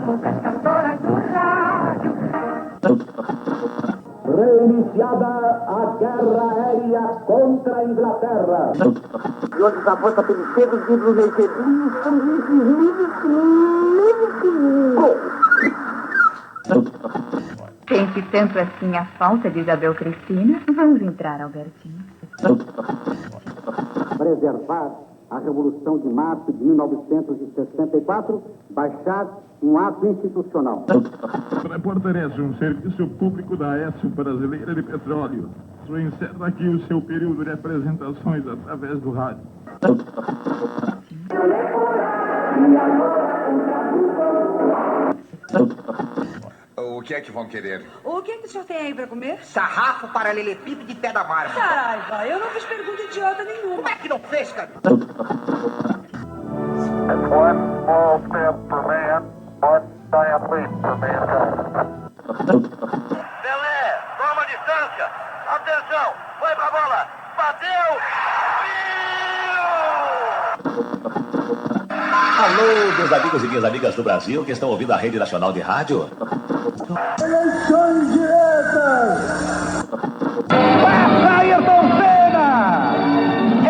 poucas cantoras do rádio. Reiniciada a guerra aérea contra a Inglaterra. E hoje a força pelos cegos e dos mercedinhos são Sente tanto assim a falta de Isabel Cristina? Vamos entrar, Albertinho. Preservar a Revolução de Março de 1964, baixar um ato institucional. Reportaria um serviço público da AESO Brasileira de Petróleo. Só encerra aqui o seu período de apresentações através do rádio. O que é que vão querer? O que o senhor tem aí pra comer? Sarrafo paralelepípedo de pé da marca. Saraiva, eu não fiz pergunta idiota nenhuma. Como é que não fez, cara? Pelé, toma distância. Atenção, foi pra bola. Bateu. Alô, meus amigos e minhas amigas do Brasil que estão ouvindo a Rede Nacional de Rádio. Eleições diretas! Passa Ayrton Senna!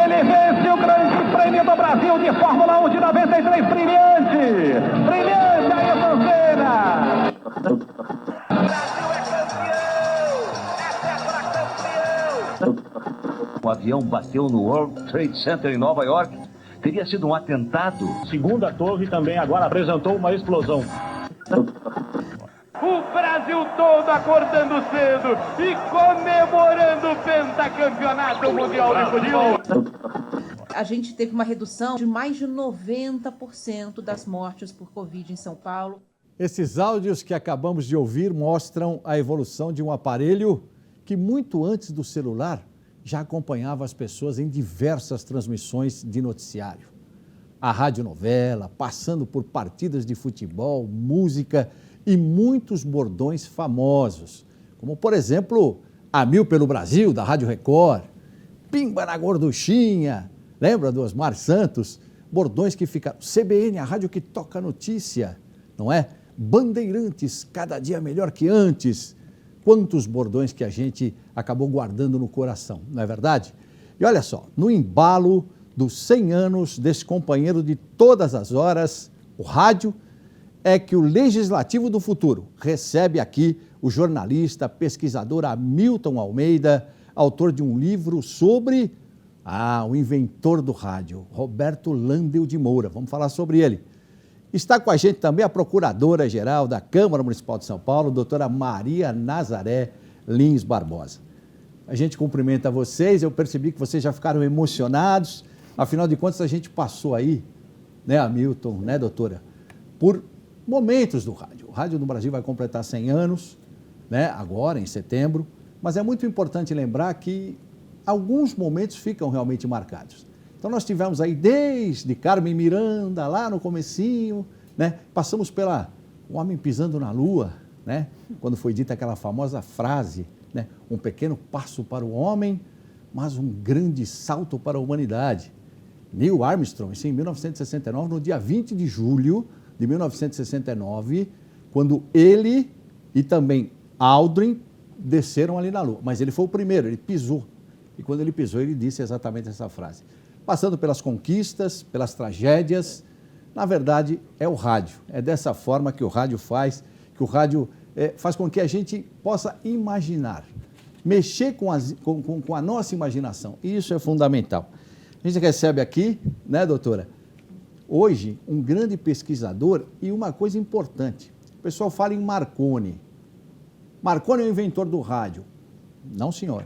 Ele vence o Grande Prêmio do Brasil de Fórmula 1 de 93, brilhante! Brilhante Ayrton Senna! Brasil é campeão! É campeão! O avião bateu no World Trade Center em Nova York. Teria sido um atentado. Segunda torre também agora apresentou uma explosão. O Brasil todo acordando cedo e comemorando o pentacampeonato mundial de futebol. A gente teve uma redução de mais de 90% das mortes por Covid em São Paulo. Esses áudios que acabamos de ouvir mostram a evolução de um aparelho que muito antes do celular já acompanhava as pessoas em diversas transmissões de noticiário. A radionovela, passando por partidas de futebol, música e muitos bordões famosos, como, por exemplo, A Mil pelo Brasil, da Rádio Record, Pimba na Gorduchinha, lembra do Osmar Santos? Bordões que ficaram... CBN, a rádio que toca notícia, não é? Bandeirantes, cada dia melhor que antes. Quantos bordões que a gente acabou guardando no coração, não é verdade? E olha só, no embalo dos 100 anos desse companheiro de todas as horas, o rádio, é que o Legislativo do Futuro recebe aqui o jornalista, pesquisador Hamilton Almeida, autor de um livro sobre o inventor do rádio, Roberto Landel de Moura. Vamos falar sobre ele. Está com a gente também a Procuradora-Geral da Câmara Municipal de São Paulo, doutora Maria Nazaré Lins Barbosa. A gente cumprimenta vocês, eu percebi que vocês já ficaram emocionados, afinal de contas a gente passou aí, né, Hamilton, né, doutora, por momentos do rádio. O Rádio no Brasil vai completar 100 anos, né, agora em setembro, mas é muito importante lembrar que alguns momentos ficam realmente marcados. Então nós tivemos aí desde Carmen Miranda, lá no comecinho, né? Passamos pela O Homem Pisando na Lua, né? Quando foi dita aquela famosa frase, né? Um pequeno passo para o homem, mas um grande salto para a humanidade. Neil Armstrong, isso em 1969, no dia 20 de julho de 1969, quando ele e também Aldrin desceram ali na Lua. Mas ele foi o primeiro, ele pisou. E quando ele pisou, ele disse exatamente essa frase. Passando pelas conquistas, pelas tragédias, na verdade é o rádio. É dessa forma que o rádio faz, que o rádio faz com que a gente possa imaginar, mexer com a nossa imaginação. E isso é fundamental. A gente recebe aqui, né, doutora, hoje um grande pesquisador e uma coisa importante. O pessoal fala em Marconi. Marconi é o inventor do rádio. Não, senhor.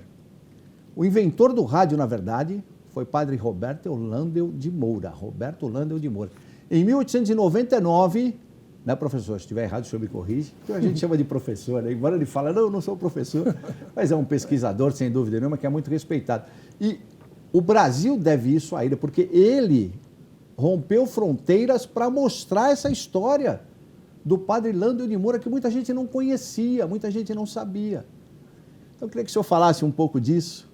O inventor do rádio, na verdade, foi padre Roberto Landel de Moura. Roberto Landel de Moura. Em 1899, né, professor? Se estiver errado, o senhor me corrige. A gente chama de professor, né? Embora ele fale, não, eu não sou professor, mas é um pesquisador, sem dúvida nenhuma, que é muito respeitado. E o Brasil deve isso a ele, porque ele rompeu fronteiras para mostrar essa história do padre Landel de Moura, que muita gente não conhecia, muita gente não sabia. Então, eu queria que o senhor falasse um pouco disso.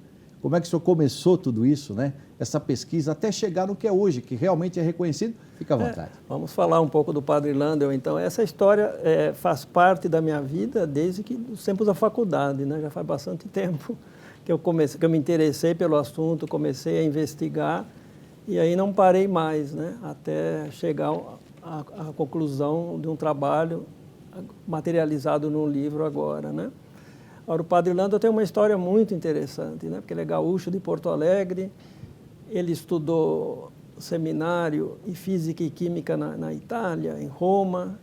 como é que o senhor começou tudo isso, né? Essa pesquisa até chegar no que é hoje, que realmente é reconhecido. Fica à vontade. Vamos falar um pouco do Padre Landel, então. Essa história faz parte da minha vida desde que os tempos da faculdade, né? Já faz bastante tempo que eu me interessei pelo assunto, comecei a investigar e aí não parei mais, né? Até chegar à conclusão de um trabalho materializado num livro agora, né? Agora, o Padre Landel tem uma história muito interessante, né? Porque ele é gaúcho de Porto Alegre, ele estudou seminário em Física e Química na Itália, em Roma,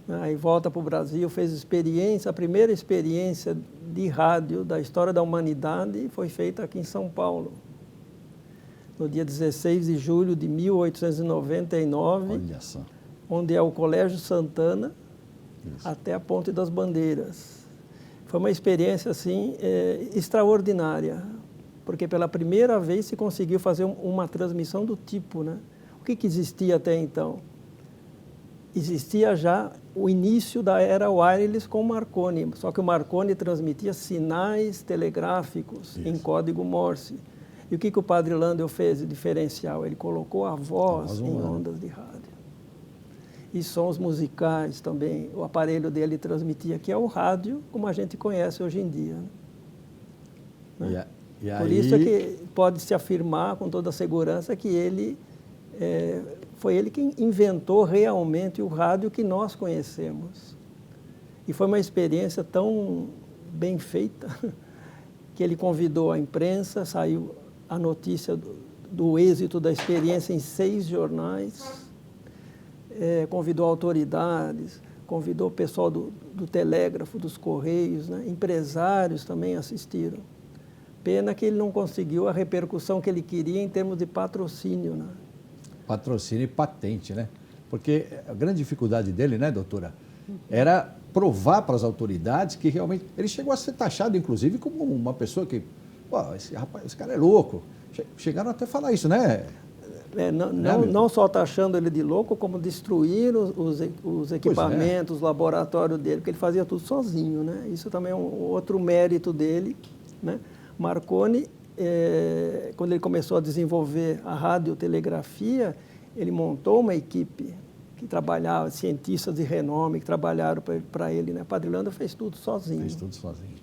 né? Aí volta para o Brasil, fez experiência, a primeira experiência de rádio da história da humanidade foi feita aqui em São Paulo, no dia 16 de julho de 1899, Olha só. onde é o Colégio Santana, até a Ponte das Bandeiras. Foi uma experiência assim extraordinária, porque pela primeira vez se conseguiu fazer uma transmissão do tipo, né? O que existia até então? Existia já o início da era wireless com o Marconi, só que o Marconi transmitia sinais telegráficos em código Morse. E o que o Padre Landel fez de diferencial? Ele colocou a voz em ondas de rádio. E sons musicais também. O aparelho dele transmitia, que é o rádio, como a gente conhece hoje em dia. Né? Por isso é que pode-se afirmar com toda segurança que ele foi ele que inventou realmente o rádio que nós conhecemos. E foi uma experiência tão bem feita que ele convidou a imprensa, saiu a notícia do êxito da experiência em 6 jornais, convidou autoridades, convidou o pessoal do telégrafo, dos correios, né? Empresários também assistiram. Pena que ele não conseguiu a repercussão que ele queria em termos de patrocínio, né? Patrocínio e patente, né? Porque a grande dificuldade dele, né, doutora, era provar para as autoridades que realmente... Ele chegou a ser taxado, inclusive, como uma pessoa que... Pô, esse cara é louco. Chegaram até a falar isso, né? Não só taxando ele de louco, como destruir os equipamentos, os laboratórios dele, porque ele fazia tudo sozinho, né? Isso também é um outro mérito dele, né? Marconi, quando ele começou a desenvolver a radiotelegrafia, ele montou uma equipe que trabalhava, cientistas de renome, que trabalharam para ele, né? Padre Landel fez tudo sozinho. Fez tudo sozinho.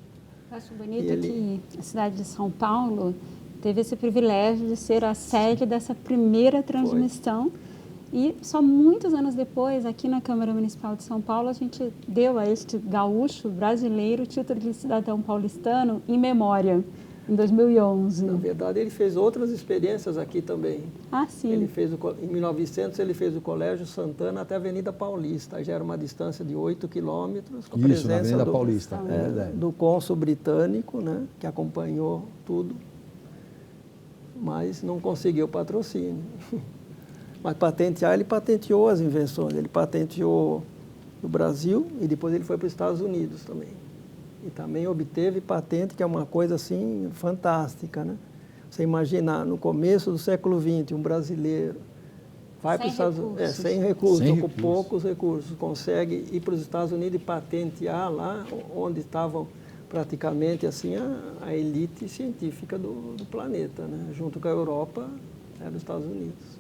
Eu acho bonito que a cidade de São Paulo teve esse privilégio de ser a sede dessa primeira transmissão. E só muitos anos depois, aqui na Câmara Municipal de São Paulo, a gente deu a este gaúcho brasileiro o título de cidadão paulistano em memória, em 2011. Na verdade, ele fez outras experiências aqui também. Ah, sim. Ele fez em 1900, ele fez o Colégio Santana até a Avenida Paulista. Já era uma distância de 8 quilômetros, com a presença do cônsul britânico, né, que acompanhou tudo, mas não conseguiu patrocínio. Mas patentear, ele patenteou as invenções. Ele patenteou no Brasil e depois ele foi para os Estados Unidos também. E também obteve patente, que é uma coisa assim fantástica, né? Você imaginar, no começo do século XX, um brasileiro vai para os Estados Unidos, sem recursos, com poucos recursos, consegue ir para os Estados Unidos e patentear lá onde estavam praticamente assim a elite científica do planeta, né? Junto com a Europa, era os Estados Unidos.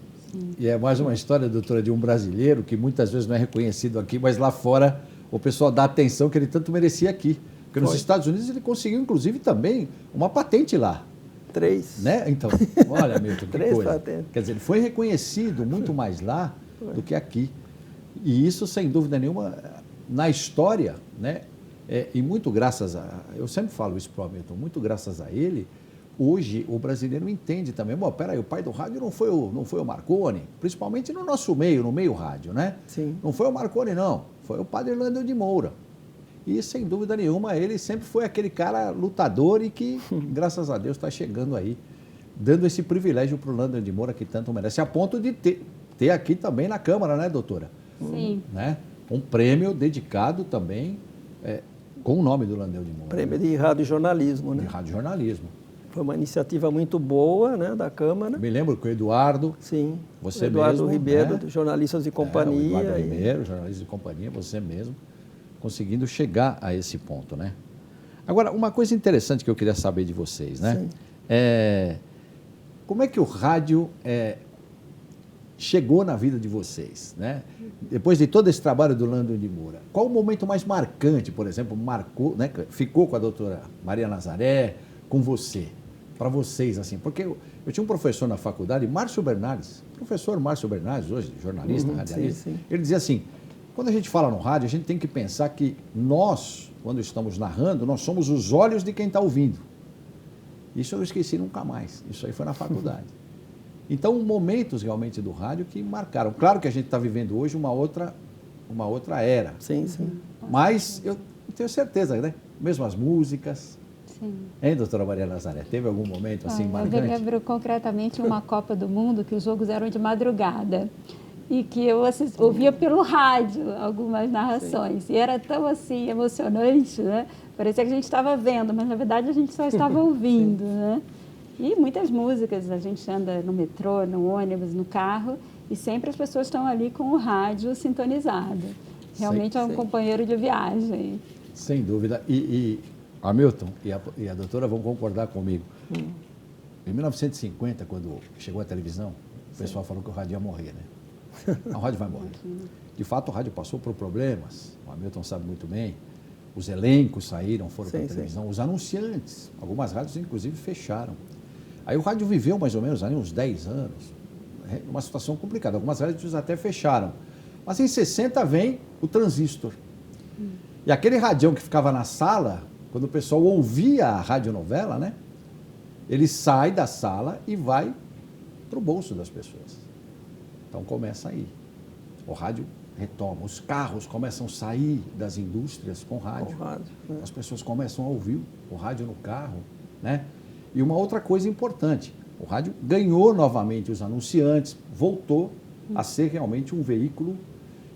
E é mais uma história, doutora, de um brasileiro que muitas vezes não é reconhecido aqui, mas lá fora o pessoal dá atenção que ele tanto merecia aqui. Porque nos Estados Unidos ele conseguiu, inclusive, também uma patente lá. 3. Né? Então, olha, Milton, que 3 coisa. patentes. Quer dizer, ele foi reconhecido muito mais lá do que aqui. E isso, sem dúvida nenhuma, na história, né? E muito graças a... Eu sempre falo isso para o Milton, muito graças a ele, hoje o brasileiro entende também. Bom, peraí, o pai do rádio não foi o Marconi, principalmente no nosso meio, no meio rádio, né? Sim. Não foi o Marconi, não. Foi o Padre Landel de Moura. E, sem dúvida nenhuma, ele sempre foi aquele cara lutador e que, graças a Deus, está chegando aí, dando esse privilégio para o Landel de Moura que tanto merece, a ponto de ter aqui também na Câmara, né, doutora? Sim. Né? Um prêmio dedicado também com o nome do Landel de Moura. Prêmio de radiojornalismo, né? De radiojornalismo. Foi uma iniciativa muito boa, né, da Câmara. Me lembro que o Eduardo... Sim, você Eduardo mesmo, Ribeiro, né? Jornalistas de Companhia. O Eduardo Ribeiro, Jornalistas de Companhia, você mesmo, conseguindo chegar a esse ponto, né? Agora, uma coisa interessante que eu queria saber de vocês, né? Como é que o rádio chegou na vida de vocês, né? Depois de todo esse trabalho do Lando de Moura, qual o momento mais marcante, por exemplo, marcou, né? Ficou com a doutora Maria Nazaré, com você, para vocês, assim? Porque eu tinha um professor na faculdade, Márcio Bernardes, professor Márcio Bernardes, hoje jornalista, radialista, ele dizia assim, quando a gente fala no rádio, a gente tem que pensar que nós, quando estamos narrando, nós somos os olhos de quem está ouvindo. Isso eu esqueci nunca mais, isso aí foi na faculdade. Então, momentos realmente do rádio que marcaram. Claro que a gente está vivendo hoje uma outra era. Sim, sim. Mas eu tenho certeza, né? Mesmo as músicas. Sim. Hein, doutora Maria Nazaré? Teve algum momento assim marcante? Eu me lembro concretamente uma Copa do Mundo que os jogos eram de madrugada e que eu ouvia pelo rádio algumas narrações. Sim. E era tão assim emocionante, né? Parecia que a gente estava vendo, mas na verdade a gente só estava ouvindo, né? E muitas músicas, a gente anda no metrô, no ônibus, no carro, e sempre as pessoas estão ali com o rádio sintonizado. Realmente é um companheiro de viagem. Sem dúvida. E Hamilton e a doutora vão concordar comigo. Em 1950, quando chegou a televisão, o pessoal falou que o rádio ia morrer, né? O rádio vai morrer. De fato, o rádio passou por problemas, o Hamilton sabe muito bem. Os elencos saíram, foram para a televisão, os anunciantes, algumas rádios inclusive fecharam. Aí o rádio viveu mais ou menos ali uns 10 anos, uma situação complicada. Algumas rádios até fecharam. Mas em 60 vem o transistor. E aquele radião que ficava na sala, quando o pessoal ouvia a radionovela, né? Ele sai da sala e vai para o bolso das pessoas. Então começa aí. O rádio retoma. Os carros começam a sair das indústrias com rádio. Né? As pessoas começam a ouvir o rádio no carro, né? E uma outra coisa importante, o rádio ganhou novamente os anunciantes, voltou a ser realmente um veículo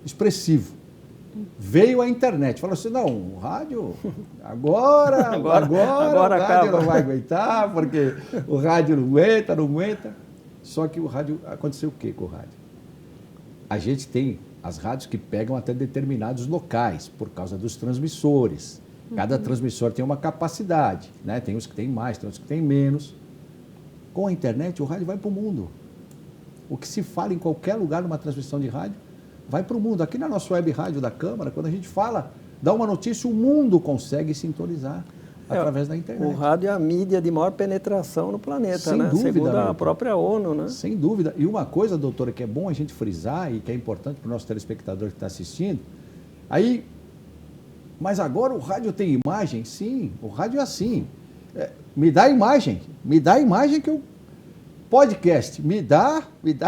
expressivo. Veio a internet, falou assim, não, o rádio, agora o rádio acaba. Não vai aguentar, porque o rádio não aguenta. Só que o rádio, aconteceu o quê com o rádio? A gente tem as rádios que pegam até determinados locais, por causa dos transmissores. Cada transmissor tem uma capacidade, né? Tem uns que têm mais, tem uns que têm menos. Com a internet, o rádio vai para o mundo. O que se fala em qualquer lugar numa transmissão de rádio, vai para o mundo. Aqui na nossa web rádio da Câmara, quando a gente fala, dá uma notícia, o mundo consegue sintonizar através da internet. O rádio é a mídia de maior penetração no planeta, sem né? dúvida, segundo a própria ONU, né? Sem dúvida. E uma coisa, doutora, que é bom a gente frisar e que é importante para o nosso telespectador que está assistindo, aí... Mas agora o rádio tem imagem? Sim, o rádio é assim. Me dá imagem que eu... Podcast, me dá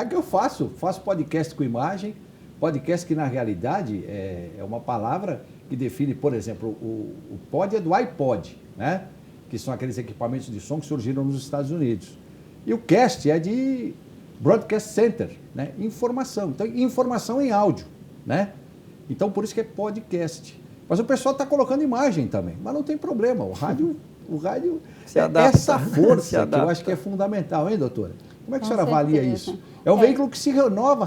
que eu faço. Faço podcast com imagem, podcast que na realidade é uma palavra que define, por exemplo, o pod é do iPod, né? Que são aqueles equipamentos de som que surgiram nos Estados Unidos. E o cast é de Broadcast Center, né? Informação. Então, informação em áudio, né? Então, por isso que é podcast. Mas o pessoal está colocando imagem também, mas não tem problema, o rádio é essa força que eu acho que é fundamental, hein, doutora? Como é que a senhora avalia isso? É um veículo que se renova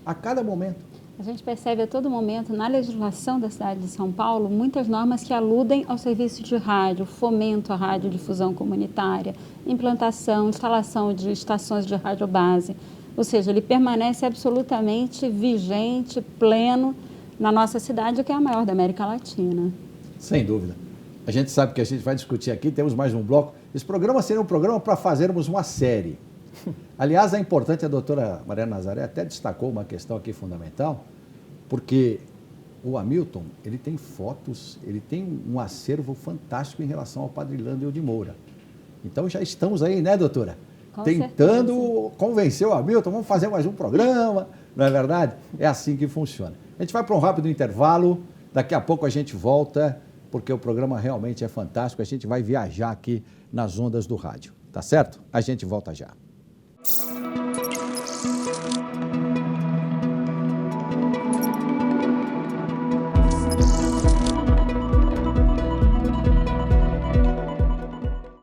a cada momento. A gente percebe a todo momento, na legislação da cidade de São Paulo, muitas normas que aludem ao serviço de rádio, fomento à radiodifusão comunitária, implantação, instalação de estações de radiobase. Ou seja, ele permanece absolutamente vigente, pleno, na nossa cidade, que é a maior da América Latina. Sem dúvida. A gente sabe que a gente vai discutir aqui, temos mais um bloco. Esse programa seria um programa para fazermos uma série. Aliás, é importante, a doutora Maria Nazaré até destacou uma questão aqui fundamental, porque o Hamilton, ele tem fotos, ele tem um acervo fantástico em relação ao padre Lando de Moura. Então já estamos aí, né, doutora? Tentando convencer o Hamilton, vamos fazer mais um programa, não é verdade? É assim que funciona. A gente vai para um rápido intervalo, daqui a pouco a gente volta, porque o programa realmente é fantástico, a gente vai viajar aqui nas ondas do rádio, tá certo? A gente volta já.